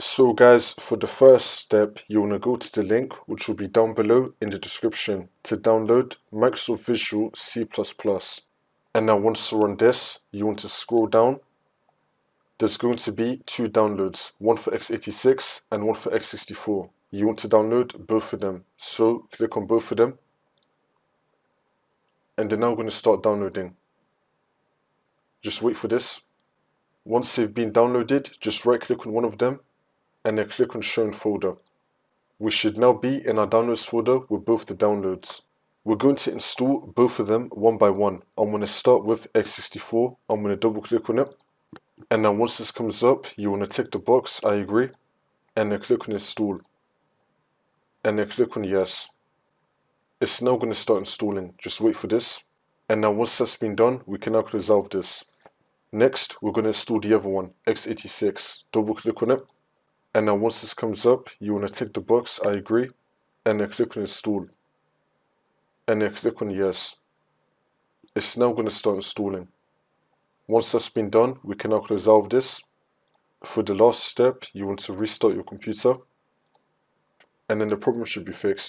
So guys, for the first step, you want to go to the link, which will be down below in the description, to download Microsoft Visual C++. And now once you're on this, you want to scroll down. There's going to be two downloads, one for x86 and one for x64. You want to download both of them. So click on both of them. And they're now going to start downloading. Just wait for this. Once they've been downloaded, just right click on one of them and then click on Show in Folder. We should now be in our Downloads folder with both the downloads. We're going to install both of them one by one. I'm going to start with x64. I'm going to double click on it. And now once this comes up, you want to tick the box, I agree. And then click on Install. And then click on Yes. It's now going to start installing. Just wait for this. And now once that's been done, we can now resolve this. Next, we're going to install the other one, x86. Double click on it. And now once this comes up, you want to tick the box, I agree, and then click on Install. And then click on Yes. It's now going to start installing. Once that's been done, we can now resolve this. For the last step, you want to restart your computer, and then the problem should be fixed.